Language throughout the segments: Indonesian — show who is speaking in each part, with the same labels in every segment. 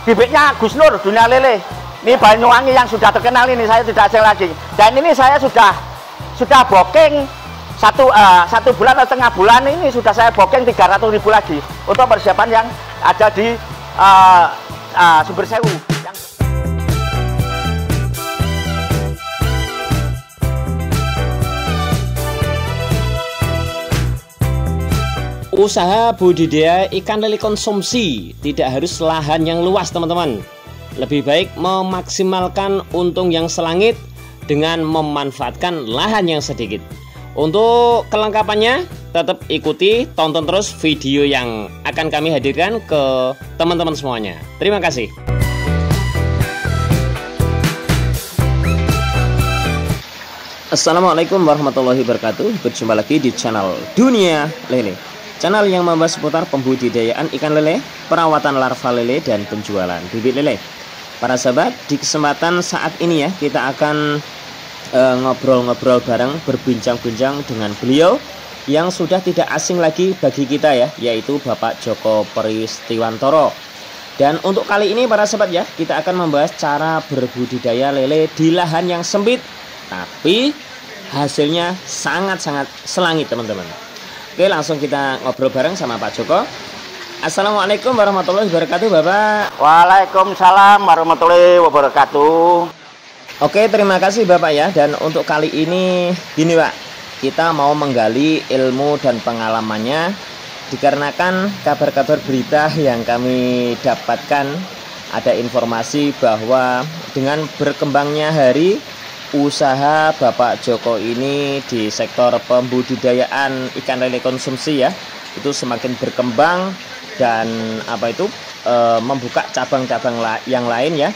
Speaker 1: bibitnya Gus Nur Dunia Lele. Ini Banyuwangi yang sudah terkenal ini, saya tidak asing lagi. Dan ini saya sudah booking satu bulan atau setengah bulan ini sudah saya booking 300.000 lagi untuk persiapan yang ada di Sumber Sewu.
Speaker 2: Usaha budidaya ikan lele konsumsi tidak harus lahan yang luas, teman-teman. Lebih baik memaksimalkan untung yang selangit dengan memanfaatkan lahan yang sedikit. Untuk kelengkapannya, tetap ikuti, tonton terus video yang akan kami hadirkan ke teman-teman semuanya. Terima kasih. Assalamualaikum warahmatullahi wabarakatuh. Berjumpa lagi di channel Dunia Lele, channel yang membahas seputar pembudidayaan ikan lele, perawatan larva lele, dan penjualan bibit lele. Para sahabat, di kesempatan saat ini ya, kita akan ngobrol-ngobrol bareng, berbincang-bincang dengan beliau yang sudah tidak asing lagi bagi kita ya, yaitu Bapak Joko Pristiwantoro. Dan untuk kali ini para sahabat ya, kita akan membahas cara berbudidaya lele di lahan yang sempit, tapi hasilnya sangat-sangat selangit, teman-teman. Oke, langsung kita ngobrol bareng sama Pak Joko. Assalamualaikum warahmatullahi wabarakatuh, Bapak.
Speaker 1: Waalaikumsalam warahmatullahi wabarakatuh.
Speaker 2: Oke, terima kasih Bapak ya. Dan untuk kali ini gini Pak, kita mau menggali ilmu dan pengalamannya dikarenakan kabar-kabar berita yang kami dapatkan. Ada informasi bahwa dengan berkembangnya hari, usaha Bapak Joko ini di sektor pembudidayaan ikan lele konsumsi ya, itu semakin berkembang dan membuka cabang-cabang yang lain ya.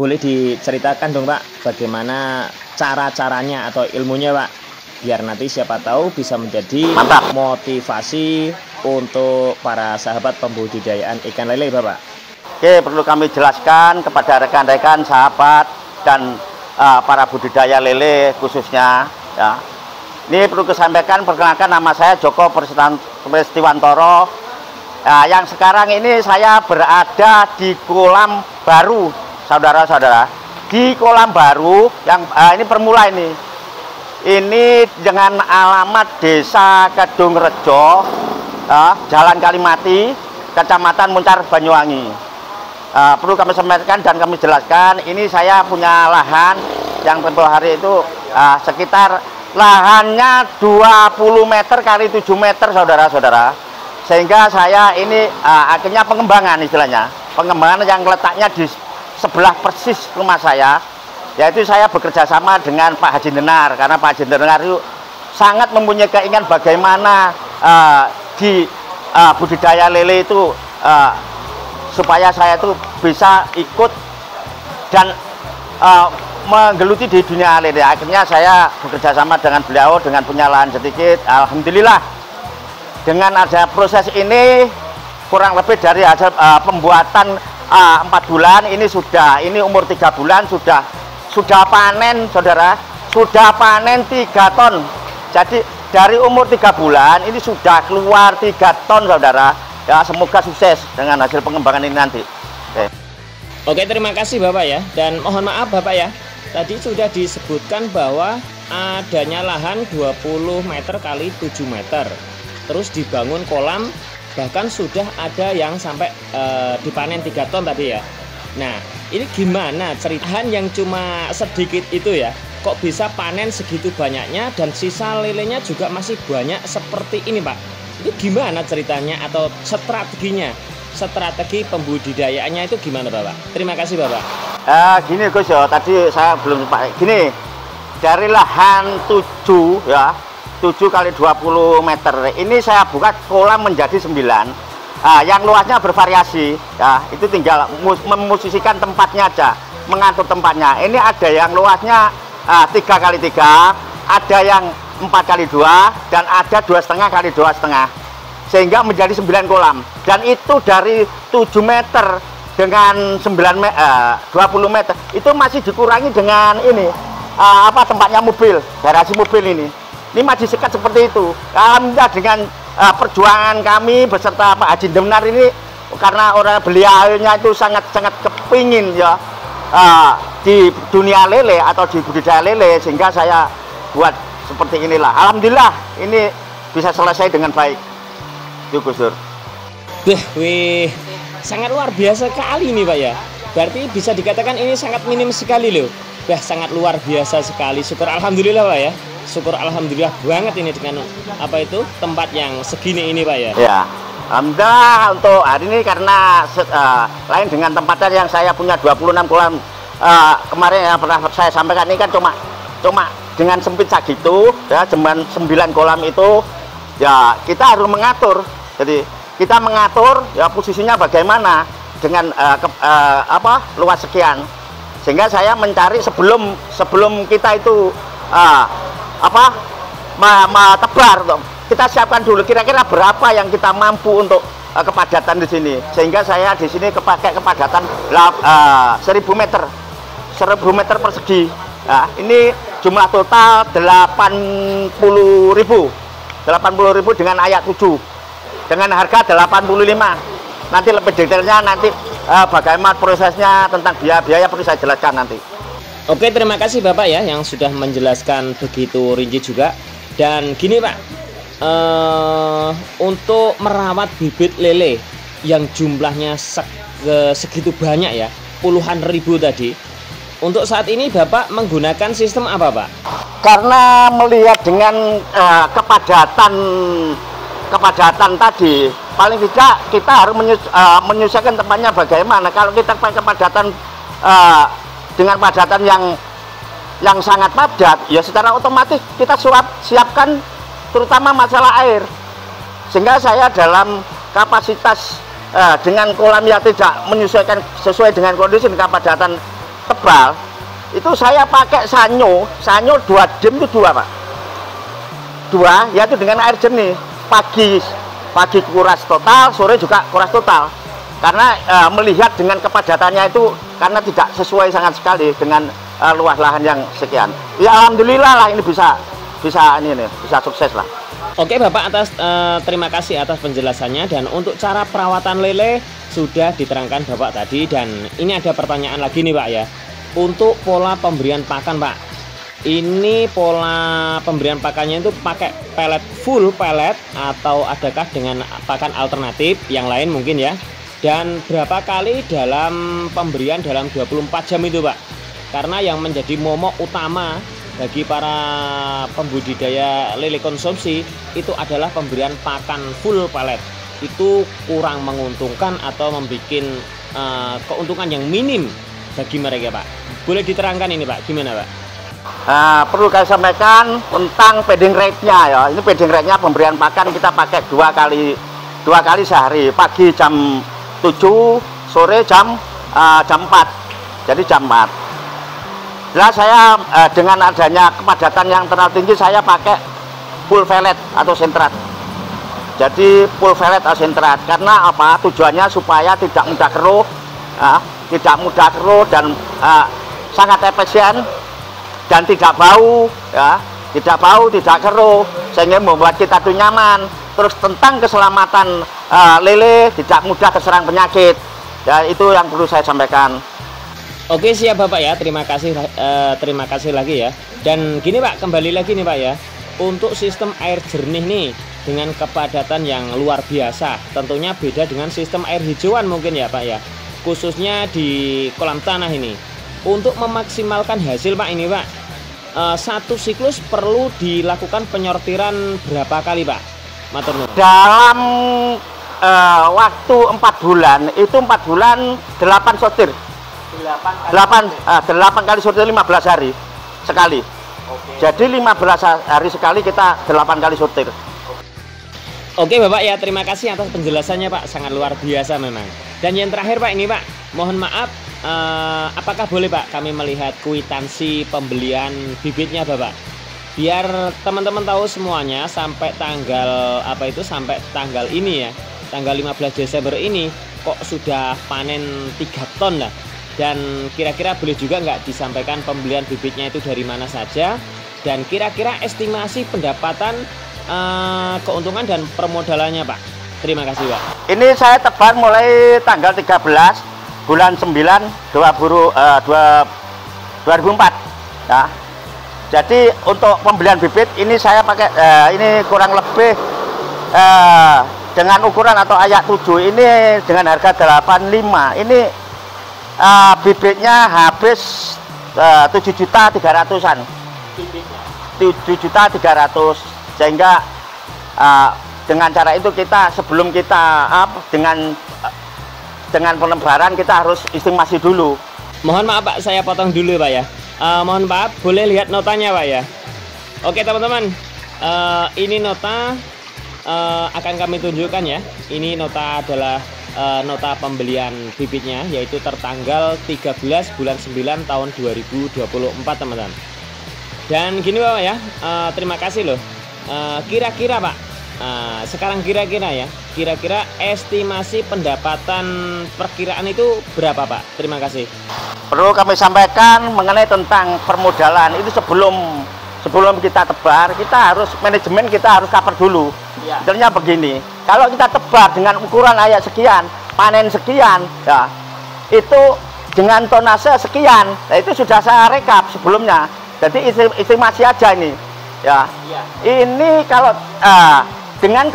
Speaker 2: Boleh diceritakan dong Pak, bagaimana cara-caranya atau ilmunya Pak, biar nanti siapa tahu bisa menjadi motivasi untuk para sahabat pembudidayaan ikan lele Bapak.
Speaker 1: Oke, perlu kami jelaskan kepada rekan-rekan, sahabat, dan para budidaya lele khususnya ya. Ini perlu disampaikan, perkenalkan, nama saya Joko Pristiwantoro. Yang sekarang ini saya berada di kolam baru, saudara-saudara. Di kolam baru yang ini permula ini. Ini dengan alamat Desa Kedungrejo, Jalan Kalimati, Kecamatan Muncar, Banyuwangi. Perlu kami sampaikan dan kami jelaskan, ini saya punya lahan yang tempoh hari itu sekitar lahannya 20 meter kali 7 meter, saudara-saudara. Sehingga saya ini akhirnya pengembangan, istilahnya pengembangan yang letaknya di sebelah persis rumah saya, yaitu saya bekerja sama dengan Pak Haji Denar, karena Pak Haji Denar itu sangat mempunyai keinginan bagaimana di budidaya lele itu supaya saya itu bisa ikut dan menggeluti di dunia lele. Akhirnya saya bekerja sama dengan beliau dengan punya lahan sedikit. Alhamdulillah, dengan ada proses ini kurang lebih dari hasil pembuatan 4 bulan ini umur 3 bulan sudah panen, saudara, sudah panen 3 ton. Jadi dari umur 3 bulan ini sudah keluar 3 ton, saudara ya. Semoga sukses dengan hasil pengembangan ini nanti.
Speaker 2: Oke, terima kasih Bapak ya. Dan mohon maaf Bapak ya, tadi sudah disebutkan bahwa adanya lahan 20 meter kali 7 meter, terus dibangun kolam, bahkan sudah ada yang sampai dipanen 3 ton tadi ya. Nah, ini gimana ceritahan yang cuma sedikit itu ya, kok bisa panen segitu banyaknya dan sisa lelenya juga masih banyak seperti ini Pak? Itu gimana ceritanya atau strateginya? Strategi pembudidayaannya itu gimana Bapak? Terima kasih Bapak.
Speaker 1: Gini Gus ya, tadi saya belum sempat. Gini, dari lahan 7 ya, 7 kali 20 meter ini saya buka kolam menjadi 9. Yang luasnya bervariasi ya, itu tinggal memposisikan tempatnya aja, mengatur tempatnya. Ini ada yang luasnya 3 kali 3, ada yang 4 kali 2, dan ada 2,5 kali 2,5, sehingga menjadi 9 kolam. Dan itu dari 7 meter dengan 20 meter itu masih dikurangi dengan ini tempatnya mobil, garasi mobil ini. Ini masih sekat seperti itu. Alhamdulillah dengan perjuangan kami beserta Pak Haji Denar ini karena orang beliaunya itu sangat-sangat kepingin ya di dunia lele atau di budidaya lele, sehingga saya buat seperti inilah. Alhamdulillah ini bisa selesai dengan baik. Itu Gus Dur.
Speaker 2: Wih, sangat luar biasa sekali nih Pak ya. Berarti bisa dikatakan ini sangat minim sekali loh. Sangat luar biasa sekali. Syukur alhamdulillah Pak ya. Syukur alhamdulillah banget ini dengan tempat yang segini ini Pak ya.
Speaker 1: Ya. Alhamdulillah untuk hari ini, karena lain dengan tempatnya yang saya punya 26 kolam kemarin yang pernah saya sampaikan, ini kan cuma dengan sempit segitu ya, cuman 9 kolam itu ya kita harus mengatur. Jadi kita mengatur ya posisinya bagaimana dengan luas sekian, sehingga saya mencari sebelum kita itu tebar, kita siapkan dulu kira-kira berapa yang kita mampu untuk kepadatan di sini, sehingga saya di sini pakai kepadatan 1000 meter persegi. Nah, ini jumlah total 80.000 dengan ayat 7 dengan harga 85. Nanti lebih detailnya bagaimana prosesnya tentang biaya perlu saya jelaskan nanti.
Speaker 2: Oke, terima kasih Bapak ya yang sudah menjelaskan begitu rinci juga. Dan gini Pak, untuk merawat bibit lele yang jumlahnya segitu banyak ya, puluhan ribu tadi, untuk saat ini Bapak menggunakan sistem apa Pak?
Speaker 1: Karena melihat dengan kepadatan tadi, paling tidak kita harus menyesuaikan tempatnya bagaimana. Kalau kita pakai kepadatan dengan padatan yang sangat padat, ya secara otomatis kita siapkan terutama masalah air, sehingga saya dalam kapasitas dengan kolam yang tidak menyesuaikan sesuai dengan kondisi kepadatan tebal, itu saya pakai sanyo 2 jam itu 2 Pak, 2 yaitu dengan air jernih. Pagi kuras total, sore juga kuras total, karena melihat dengan kepadatannya itu karena tidak sesuai sangat sekali dengan luas lahan yang sekian. Ya alhamdulillah lah ini bisa sukses lah.
Speaker 2: Oke Bapak, terima kasih atas penjelasannya. Dan untuk cara perawatan lele sudah diterangkan Bapak tadi. Dan ini ada pertanyaan lagi nih Pak ya, untuk pola pemberian pakan Pak. Ini pola pemberian pakannya itu pakai full pellet atau adakah dengan pakan alternatif yang lain mungkin ya? Dan berapa kali dalam pemberian dalam 24 jam itu Pak? Karena yang menjadi momok utama bagi para pembudidaya lele konsumsi itu adalah pemberian pakan full pellet. Itu kurang menguntungkan atau membuat keuntungan yang minim bagi mereka Pak. Boleh diterangkan ini Pak, gimana Pak?
Speaker 1: Perlu saya sampaikan tentang feeding rate-nya ya. Ini feeding rate-nya pemberian pakan kita pakai 2 kali sehari, pagi jam 7, sore jam 4. Jadi jam 4. Jelas saya dengan adanya kepadatan yang terlalu tinggi, saya pakai full pellet atau sentrat. Jadi full pellet atau sentrat karena apa? Tujuannya supaya tidak mudah keruh, dan sangat efisien dan tidak bau ya, tidak keruh, sehingga membuat kita tuh nyaman. Terus tentang keselamatan lele tidak mudah terserang penyakit. Ya, itu yang perlu saya sampaikan.
Speaker 2: Oke, siap Bapak ya, terima kasih lagi ya. Dan gini Pak, kembali lagi nih Pak ya, untuk sistem air jernih nih dengan kepadatan yang luar biasa, tentunya beda dengan sistem air hijauan mungkin ya Pak ya, khususnya di kolam tanah ini. Untuk memaksimalkan hasil Pak ini Pak, satu siklus perlu dilakukan penyortiran berapa kali Pak? Matur nuwun.
Speaker 1: Dalam waktu 4 bulan, itu 4 bulan 8 sortir. 8 kali sortir 15 hari sekali. Oke. Jadi 15 hari sekali kita 8 kali sortir.
Speaker 2: Oke Bapak ya, terima kasih atas penjelasannya Pak, sangat luar biasa memang. Dan yang terakhir Pak ini Pak, mohon maaf, apakah boleh Pak kami melihat kwitansi pembelian bibitnya Bapak? Biar teman-teman tahu semuanya sampai tanggal sampai tanggal ini ya, tanggal 15 Desember ini kok sudah panen 3 ton lah. Dan kira-kira boleh juga nggak disampaikan pembelian bibitnya itu dari mana saja, dan kira-kira estimasi pendapatan keuntungan dan permodalannya Pak. Terima kasih Pak.
Speaker 1: Ini saya tebar mulai tanggal 13 bulan 9 2004 ya. Jadi untuk pembelian bibit ini saya pakai ini kurang lebih dengan ukuran atau ayak 7 ini dengan harga 85. Ini bibitnya habis 7.300-an. 7.300, sehingga dengan cara itu kita sebelum kita dengan penebaran kita harus estimasi dulu.
Speaker 2: Mohon maaf Pak, saya potong dulu Pak ya. Mohon maaf, boleh lihat notanya Pak ya. Oke teman-teman, ini nota akan kami tunjukkan ya. Ini nota adalah nota pembelian bibitnya, yaitu tertanggal 13 bulan 9 tahun 2024 teman-teman. Dan gini Bapak ya, terima kasih loh. Kira-kira Pak, sekarang kira-kira ya, kira-kira estimasi pendapatan perkiraan itu berapa Pak? Terima kasih.
Speaker 1: Perlu kami sampaikan mengenai tentang permodalan itu sebelum kita tebar, kita harus manajemen kita harus cover dulu. Intinya begini, kalau kita tebar dengan ukuran ayak sekian, panen sekian, ya itu dengan tonase sekian, nah itu sudah saya rekap sebelumnya. Jadi estimasi aja ini, ya. Ini kalau dengan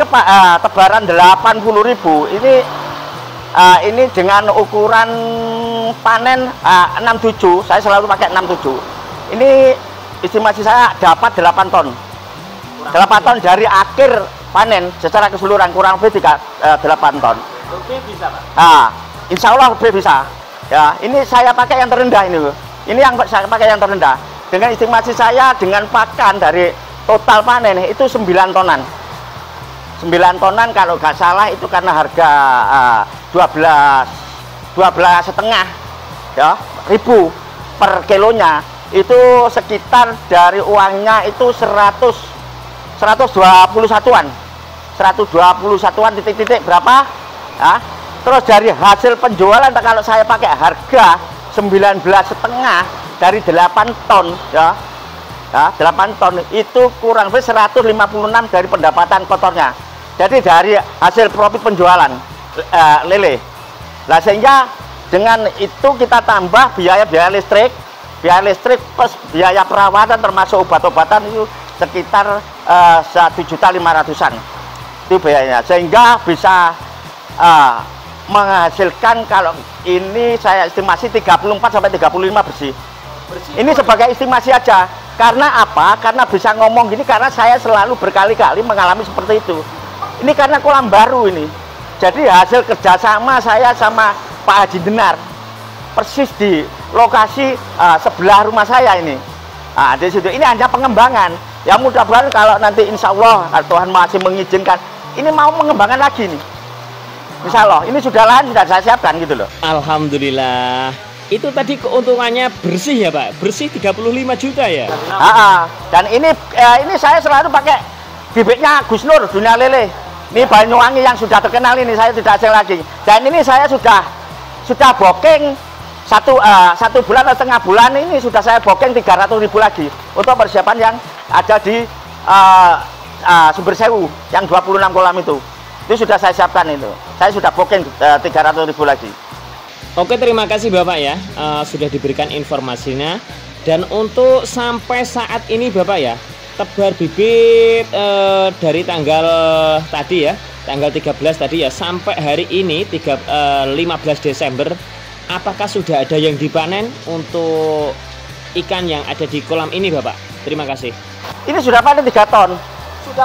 Speaker 1: tebaran 80.000 ini dengan ukuran panen 67, saya selalu pakai 67. Ini estimasi saya dapat 8 ton. 8 ton dari akhir panen secara keseluruhan kurang lebih 8 ton.
Speaker 2: Oke, bisa Pak.
Speaker 1: Insya Allah lebih bisa. Ya, ini saya pakai yang terendah ini, loh. Ini yang saya pakai yang terendah. Dengan estimasi saya dengan pakan dari total panen itu 9 tonan. 9 tonan kalau nggak salah itu karena harga 12,5 ya ribu per kilonya, itu sekitar dari uangnya itu 121-an titik-titik berapa ya. Terus dari hasil penjualan kalau saya pakai harga 19,5 dari 8 ton ya, 8 ton itu kurang lebih 156 dari pendapatan kotornya. Jadi dari hasil profit penjualan lele. Nah, sehingga dengan itu kita tambah biaya listrik plus biaya perawatan termasuk obat-obatan itu sekitar 1.500.000-an itu biayanya, sehingga bisa menghasilkan kalau ini saya estimasi 34 sampai 35 bersih. Ini sebagai estimasi aja. Karena apa? Karena bisa ngomong gini karena saya selalu berkali-kali mengalami seperti itu. Ini karena kolam baru ini. Jadi hasil kerjasama saya sama Pak Haji Denar persis di lokasi sebelah rumah saya ini. Di situ ini hanya pengembangan. Ya mudah-mudahan kalau nanti insya Allah Tuhan masih mengizinkan, ini mau mengembangkan lagi nih. Insya Allah ini sudah lahan sudah saya siapkan gitu loh.
Speaker 2: Alhamdulillah. Itu tadi keuntungannya bersih ya Pak? Bersih 35 juta ya?
Speaker 1: Dan ini saya selalu pakai bibitnya Gus Nur Dunia Lele. Ini Banyuwangi yang sudah terkenal ini, saya tidak asing lagi. Dan ini saya sudah booking satu bulan atau setengah bulan ini sudah saya booking 300.000 lagi untuk persiapan yang ada di Sumber Sewu yang 26 kolam itu sudah saya siapkan itu. Saya sudah booking 300.000 lagi.
Speaker 2: Oke, terima kasih Bapak ya, sudah diberikan informasinya. Dan untuk sampai saat ini Bapak ya, tebar bibit dari tanggal tadi ya, tanggal 13 tadi ya, sampai hari ini 15 Desember, apakah sudah ada yang dipanen untuk ikan yang ada di kolam ini Bapak? Terima kasih. Ini
Speaker 1: sudah panen 3 ton.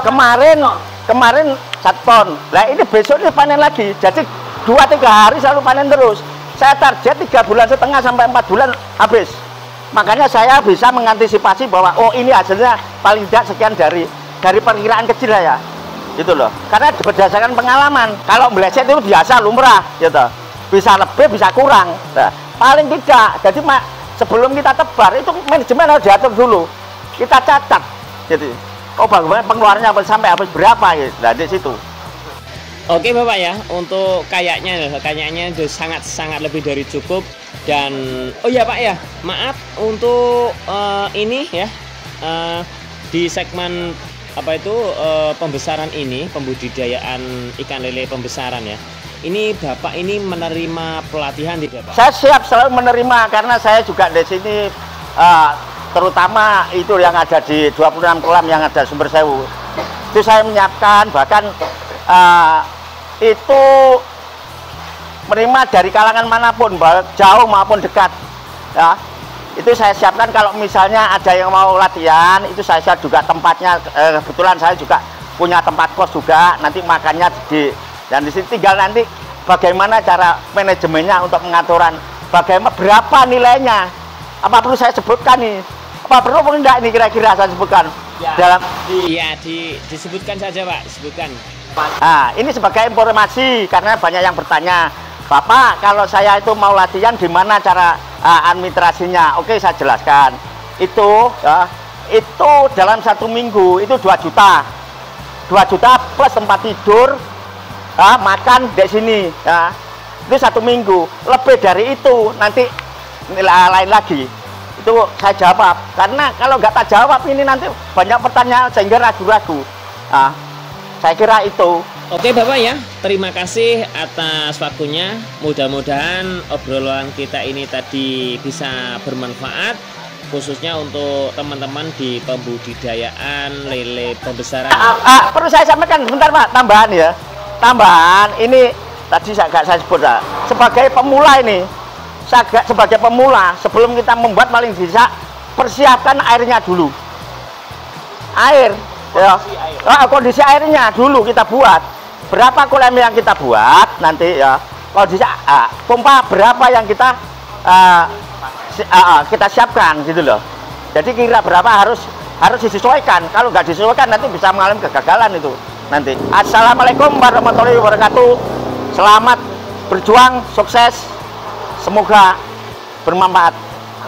Speaker 1: Kemarin 1 ton. Nah ini besok ini panen lagi. Jadi 2-3 hari selalu panen terus. Saya target 3,5 bulan sampai 4 bulan habis. Makanya saya bisa mengantisipasi bahwa oh ini hasilnya paling tidak sekian dari perkiraan kecil ya. Gitu loh. Karena berdasarkan pengalaman, kalau meleset itu biasa lumrah gitu. Bisa lebih, bisa kurang. Nah, paling tidak. Jadi sebelum kita tebar itu manajemen harus diatur dulu. Kita catat. Jadi oh bagaimana pengeluarannya sampai habis berapa ya. Nah, di situ.
Speaker 2: Oke Bapak ya, untuk kayaknya itu sangat lebih dari cukup. Dan oh ya Pak ya, maaf untuk ini ya, di segmen pembesaran ini, pembudidayaan ikan lele pembesaran ya. Ini Bapak ini menerima pelatihan tidak Pak?
Speaker 1: Saya siap selalu menerima karena saya juga di sini terutama itu yang ada di 26 kolam yang ada Sumber Sewu. Itu saya menyiapkan, bahkan itu menerima dari kalangan manapun, jauh maupun dekat. Ya, itu saya siapkan kalau misalnya ada yang mau latihan, itu saya siap juga tempatnya. Kebetulan saya juga punya tempat kos juga, nanti makannya dan di sini tinggal nanti bagaimana cara manajemennya untuk pengaturan, bagaimana berapa nilainya, apa perlu saya sebutkan nih, apa perlu enggak ini kira-kira saya sebutkan
Speaker 2: ya,
Speaker 1: dalam
Speaker 2: disebutkan saja Pak, sebutkan.
Speaker 1: Nah, ini sebagai informasi karena banyak yang bertanya, Bapak kalau saya itu mau latihan di mana cara administrasinya? Oke, saya jelaskan. Itu itu dalam 1 minggu itu 2 juta, 2 juta plus tempat tidur, makan di sini. Ya. Itu 1 minggu. Lebih dari itu nanti lain lagi. Itu saya jawab. Karena kalau nggak tak jawab ini nanti banyak pertanyaan sehingga ragu-ragu. Saya kira itu.
Speaker 2: Oke Bapak ya, terima kasih atas waktunya. Mudah-mudahan obrolan kita ini tadi bisa bermanfaat, khususnya untuk teman-teman di pembudidayaan lele pembesaran.
Speaker 1: Perlu saya sampaikan sebentar Pak, tambahan ya. Tambahan ini tadi saya sebut sebagai pemula ini. Sebagai pemula, sebelum kita membuat paling bisa persiapkan airnya dulu. Air, kondisi airnya dulu kita buat. Berapa kolam yang kita buat nanti ya, kondisi pompa berapa yang kita siapkan gitu loh. Jadi kira berapa harus disesuaikan. Kalau nggak disesuaikan nanti bisa mengalami kegagalan itu nanti. Assalamualaikum warahmatullahi wabarakatuh. Selamat berjuang, sukses. Semoga bermanfaat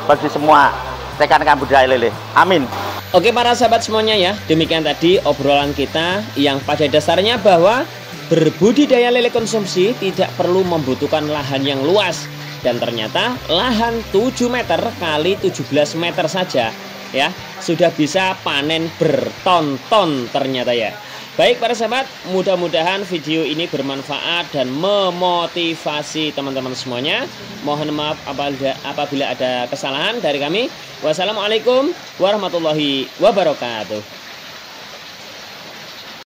Speaker 1: bagi semua rekan-rekan budidaya lele. Amin.
Speaker 2: Oke para sahabat semuanya ya, demikian tadi obrolan kita yang pada dasarnya bahwa berbudidaya lele konsumsi tidak perlu membutuhkan lahan yang luas. Dan ternyata lahan 7 meter kali 17 meter saja ya sudah bisa panen berton-ton ternyata ya. Baik para sahabat, mudah-mudahan video ini bermanfaat dan memotivasi teman-teman semuanya. Mohon maaf apabila ada kesalahan dari kami. Wassalamualaikum warahmatullahi wabarakatuh.